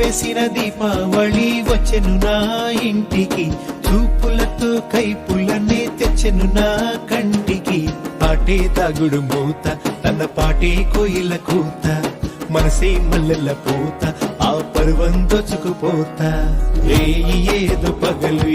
వెలివేసిన దీపావళి వచ్చెను నా ఇంటికి, చూపులతో కైపులనే తెచ్చెను నా కంటికి. పాటే తాగుడు మూత, తన పాటే కోయిల కూత, మనసే మల్లెల పూత, ఆ పర్వం దోచుకుపోతా. రేయి ఏదో పగలు